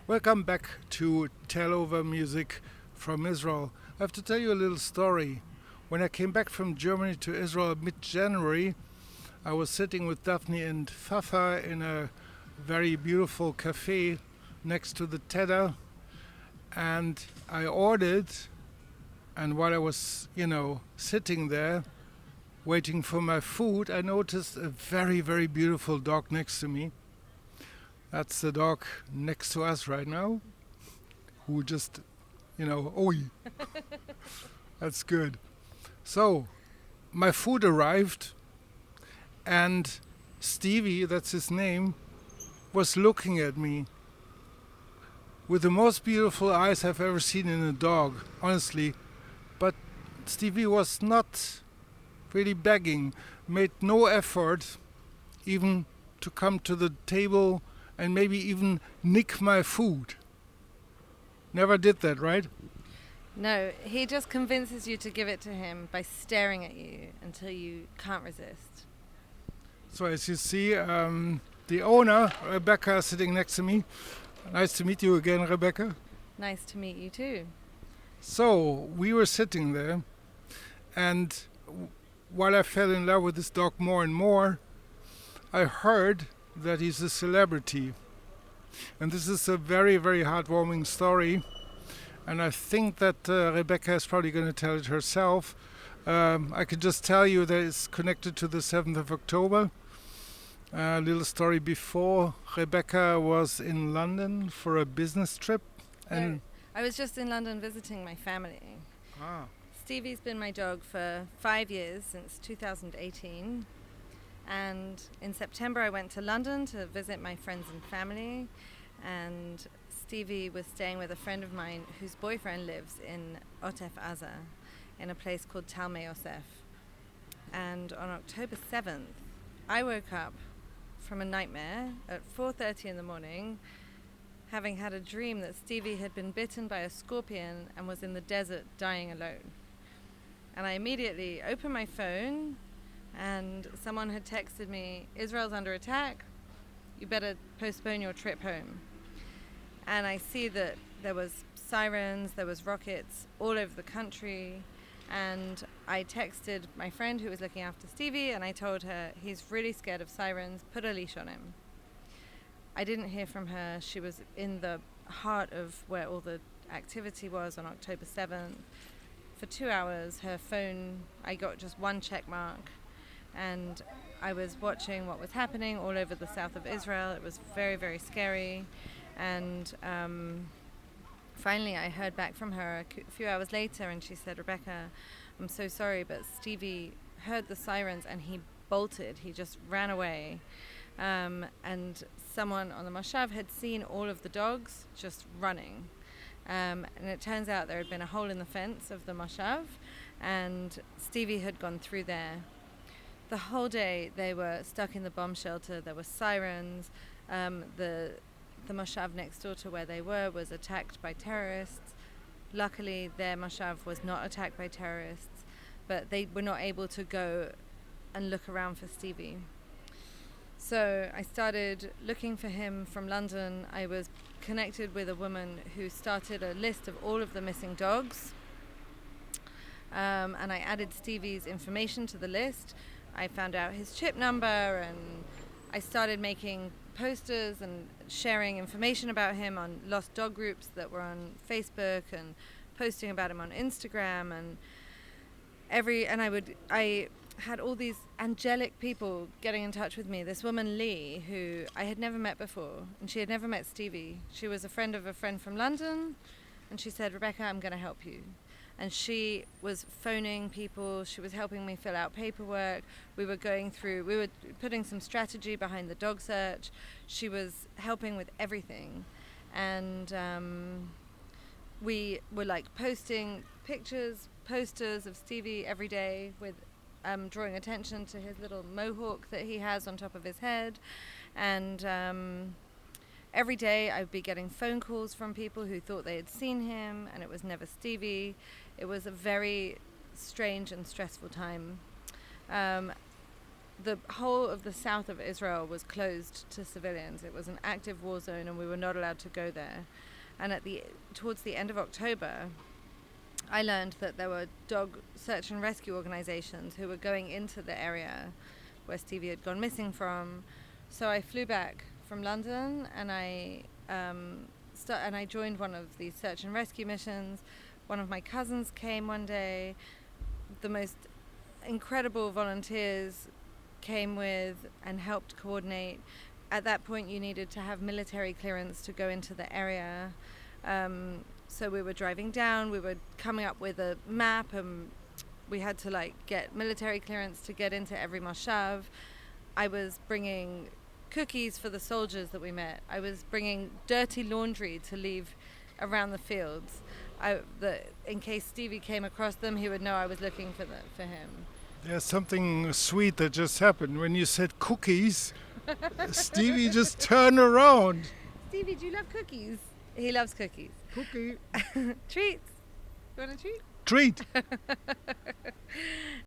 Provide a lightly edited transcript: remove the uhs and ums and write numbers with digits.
Welcome back to Tel-Over music from Israel. I have to tell you a little story. When I came back from Germany to Israel mid-January, I was sitting with Daphne and Fafa in a very beautiful cafe next to the Tedder, and I ordered, and while I was, sitting there waiting for my food, I noticed a very, very beautiful dog next to me. That's the dog next to us right now, who just, oi, that's good. So, my food arrived, and Stevie, that's his name, was looking at me with the most beautiful eyes I've ever seen in a dog, honestly. But Stevie was not really begging, made no effort even to come to the table and maybe even nick my food. Never did that, right? No, he just convinces you to give it to him by staring at you until you can't resist. So as you see, the owner, Rebecca, is sitting next to me. Nice to meet you again, Rebecca. Nice to meet you too. So we were sitting there, and while I fell in love with this dog more and more, I heard that he's a celebrity. And this is a very, very heartwarming story. And I think that Rebecca is probably going to tell it herself. I can just tell you that it's connected to the 7th of October. A little story before. Rebecca was in London for a business trip. And I was just in London visiting my family. Stevie's been my dog for 5 years, since 2018. And in September I went to London to visit my friends and family, and Stevie was staying with a friend of mine whose boyfriend lives in Otef Aza, in a place called Talmei. And on October 7th, I woke up from a nightmare at 4:30 in the morning, having had a dream that Stevie had been bitten by a scorpion and was in the desert dying alone. And I immediately opened my phone, and someone had texted me, "Israel's under attack, you better postpone your trip home." And I see that there was sirens, there was rockets all over the country, and I texted my friend who was looking after Stevie, and I told her, he's really scared of sirens, put a leash on him. I didn't hear from her. She was in the heart of where all the activity was on October 7th. For 2 hours, her phone, I got just one check mark, and I was watching what was happening all over the south of Israel. It was very, very scary. And finally I heard back from her a few hours later, and she said, "Rebecca, I'm so sorry, but Stevie heard the sirens and he bolted. He just ran away. And someone on the Moshav had seen all of the dogs just running. And it turns out there had been a hole in the fence of the Moshav, and Stevie had gone through there. The whole day they were stuck in the bomb shelter. There were sirens. The Moshav next door to where they were was attacked by terrorists. Luckily, their Moshav was not attacked by terrorists, but they were not able to go and look around for Stevie. So I started looking for him from London. I was connected with a woman who started a list of all of the missing dogs, and I added Stevie's information to the list. I found out his chip number, and I started making posters and sharing information about him on lost dog groups that were on Facebook, and posting about him on Instagram, and I had all these angelic people getting in touch with me. This woman Lee, who I had never met before, and she had never met Stevie. She was a friend of a friend from London, and she said, "Rebecca, I'm going to help you." And she was phoning people. She was helping me fill out paperwork. We were putting some strategy behind the dog search. She was helping with everything. And we were posting pictures, posters of Stevie every day, with drawing attention to his little mohawk that he has on top of his head. And every day I would be getting phone calls from people who thought they had seen him, and it was never Stevie. It was a very strange and stressful time. the whole of the south of Israel was closed to civilians. It was an active war zone, and we were not allowed to go there. And towards the end of October, I learned that there were dog search and rescue organizations who were going into the area where Stevie had gone missing from. So I flew back from London, and I joined one of these search and rescue missions. One of my cousins came one day. The most incredible volunteers came with and helped coordinate. At that point, you needed to have military clearance to go into the area. So we were driving down, we were coming up with a map, and we had to get military clearance to get into every moshav. I was bringing cookies for the soldiers that we met. I was bringing dirty laundry to leave around the fields. In case Stevie came across them, he would know I was looking for him. There's something sweet that just happened. When you said cookies, Stevie just turned around. Stevie, do you love cookies? He loves cookies. Cookie. Treats. You want a treat? Treat.